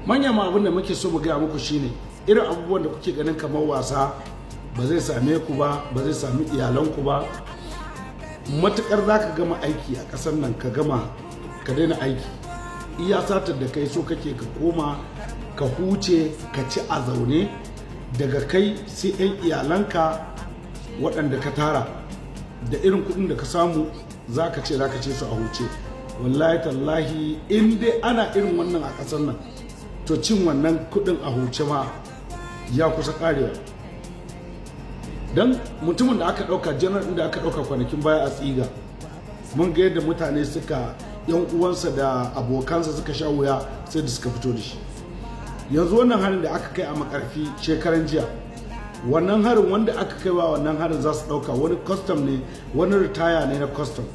manyan abin da muke so mu gaya muku shine irin abubuwan da kuke ganin kamar wasa ba zai same ku ba zai sami iyalanku ba. Matukar za ka gama aiki a ƙasar nan ka gama ka daina aiki, iya satar da kai so kake ka koma ka huce ka ci a zaune daga kai sai 'yan iyalanka waɗanda ka tara da irin kuɗin da ka samu za ka ce su a huce. Wallahi tallahi in dai ana irin wannan a ƙasar nan to cin wannan kuɗin a huce ma ya kusa ƙarewa. Don mutumin da aka ɗauka janar da aka ɗauka kwanakin baya a tsiga, mun ga yadda mutane suka yan uwansa da abokansa suka sha wuya sai da suka fito da shi. Yanzu wannan harin da aka kai a Makarfi shekaran jiya, wannan harin wanda aka kai wa wannan harin za su ɗauka wani custom ne, wani ritaya ne na custom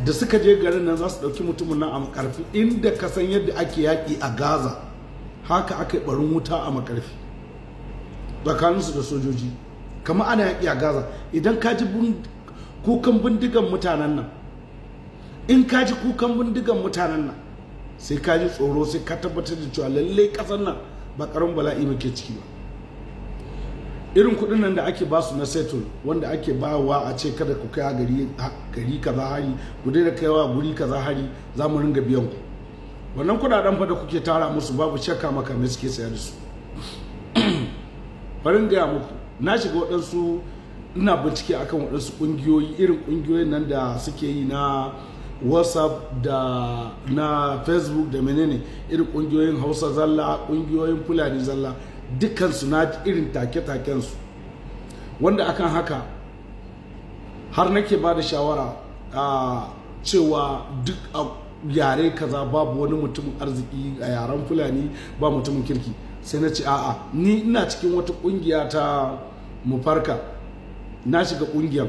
da suka je garin nan za su ɗauki mutumin nan a Makarfi inda ka san yadda ake yaƙi a Gaza haka aka yi ɓarin wuta a Makarfi tsakaninsu da sojoji kamar ana yaƙi a Gaza. Idan ka ji kukan bindigan mutanen nan, in ka ji kukan bindigan mutanen nan sai ka ji tsoro, sai ka tabbatar da cewa lallai ƙasar nan ba ƙaramin bala'i muke ciki ba. Irin kuɗin nan da ake basu na settle wanda ake bawa a ce kada ku kai gari kaza hari, ku daina kaiwa guri kaza hari, za mu ringa biyan ku. Wannan kuɗaɗen fa da kuke tara musu babu shakka makamai suke sayar da su. Farin gaya muku, na shiga waɗansu ina bincike akan waɗansu ƙungiyoyi, irin ƙungiyoyin nan da suke yi na WhatsApp da na Facebook da menene, irin ƙungiyoyin Hausa zalla, ƙungiyoyin Fulani zalla, dukkansu na irin take-takensu, wanda akan haka har nake ba da shawara cewa duk a yare kaza babu wani mutumin arziki, a yaren Fulani ba mutumin kirki. Sai na ce a'a, ni ina cikin wata kungiya ta Mufarka, na shiga kungiyar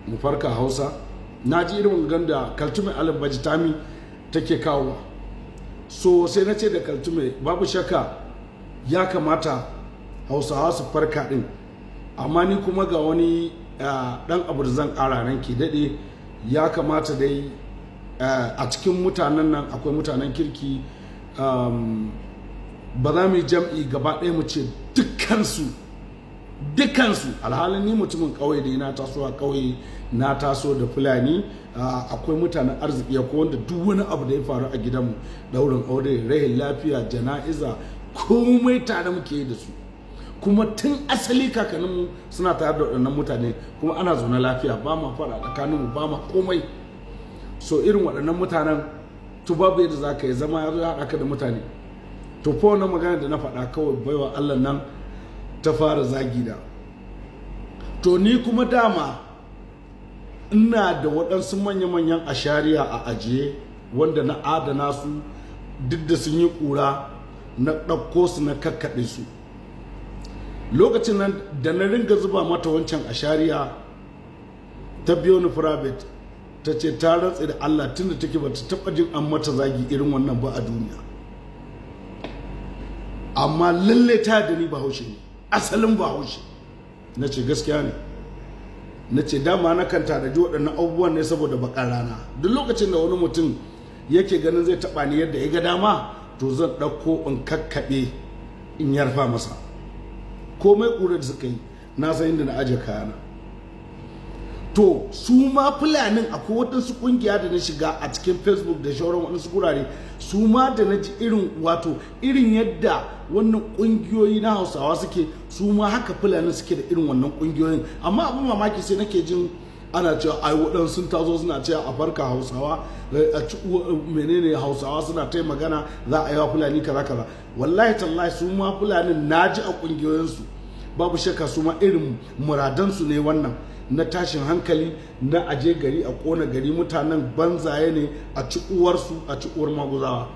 Mufarka Hausa, na ji irin ganda Kaltume Alim Bajitami take kawo. So sai na ce da Kaltume babu shakka ya kamata Hausawa su farka din, amma ni kuma ga wani dan abu da zan ƙara nan ke daɗe, ya kamata dai a cikin mutanen nan akwai mutanen kirki, ba za mu yi jam'i gaba ɗaya mu ce dukkansu, alhalin ni mutumin ƙauye da na taso a ƙauye, na taso da Fulani, akwai mutanen arziki ko wanda duk wani abu da ya faru a gidanmu, ɗaurin aure, rahin lafiya, jana'iza, komai tare muke yi da su, kuma tun asali kakanninmu suna tare da waɗannan mutane, kuma ana zaune lafiya, ba ma faɗa tsakaninmu, ba ma komai. So irin waɗannan mutanen to babu yadda za ka yi zama ya zo ya haɗa ka da mutane. To fa wannan magana da na faɗa kawai baiwa Allah nan ta fara zagi da. To ni kuma dama ina da waɗansu manya-manyan ashariya a ajiye wanda na adana su, duk da sun yi ƙura, na ɗauko su na kakkaɗe su. Lokacin nan da na ringa zuba mata wancan ashariya, ta biyo ni private ta ce ta rantse da Allah tunda take ba ta taɓa jin an mata zagi irin wannan ba a duniya. Amma lalle ta da ni Bahaushe ne, asalin Bahaushe. Na ce gaskiya ne, na ce dama na kan tanaji waɗannan abubuwan ne saboda baƙar rana. Duk lokacin da wani mutum yake ganin zai taɓa ni yadda ya ga dama, to zan ɗauko in kakkaɓe in yarfa masa. Komai ƙurar da suka yi na san inda na aje kayana. To su ma Fulanin akwai waɗansu ƙungiya da na shiga a cikin Facebook da shauran waɗansu gurare, su ma da na ji irin wato irin yadda wannan ƙungiyoyi na Hausawa suke, su ma haka Fulanin suke da irin wannan ƙungiyoyin. Amma abin mamaki sai nake jin ana cewa ai waɗansu sun tazo suna cewa a farka Hausawa, a ci menene Hausawa suna ta magana za a yi wa Fulani kaza. Wallahi tallahi su ma Fulanin na ji a ƙungiyoyinsu, babu shakka su ma irin muradansu ne wannan, na tashin hankali, na aje gari a kona gari, mutanen banzaye ne, a ci uwarsu, a ci uwar maguzawa.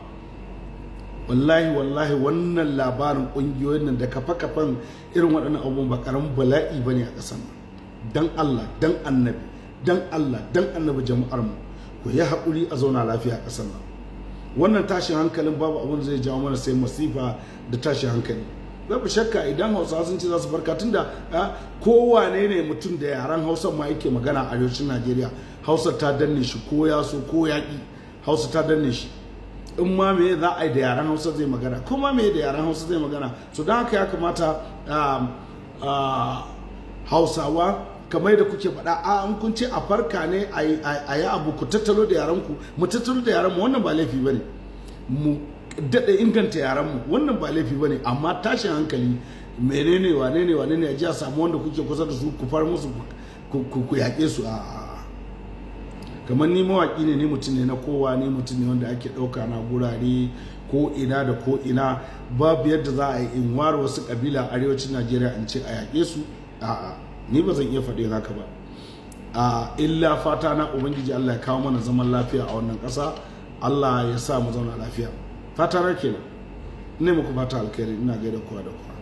Wallahi wannan labarin ƙungiyoyin nan da kafa-kafan irin waɗannan abubuwan ba ƙaramin bala'i bane a ƙasar nan. Dan Allah, dan annabi jama'ar mu ku yi haƙuri a zauna lafiya a ƙasar nan. Wannan tashin hankalin babu abin zai jawo mana sai masifa da tashin hankali. Babu shakka idan Hausawa sun ce za su farka, tunda kowane ne mutum da yaren Hausa ma yake magana a arewacin Najeriya, Hausa ta danne shi ko ya so ko ya ƙi, Hausa ta danne shi. in ma me za a yi da yaren Hausa zai magana, kuma me da yaren Hausa zai magana. So don haka ya kamata Hausawa kamar da kuke faɗa an kun ce a farka ne a yi abu ku tattalo da yaran ku, mu tattalo da yaran mu, wannan ba laifi bane, mu daɗa inganta yaran mu, wannan ba laifi bane. Amma tashin hankali menene wane ne a ji a samu wanda kuke kusa da su ku far musu ku yaƙe su a kamar ni mawaƙi ne, ni mutum ne na kowa, ni mutum ne wanda ake ɗauka na gurare ko ina da ko ina. Babu yadda za a yi in ware wasu ƙabila arewacin Najeriya in ce a yaƙe su, a'a ni ba zan iya faɗin haka ba. Illa fata na Ubangiji Allah ya kawo mana zaman lafiya a wannan ƙasa, Allah ya sa mu zauna lafiya. Fata na kenan, ne muku fata alkhairi, ina gaida kowa da kowa.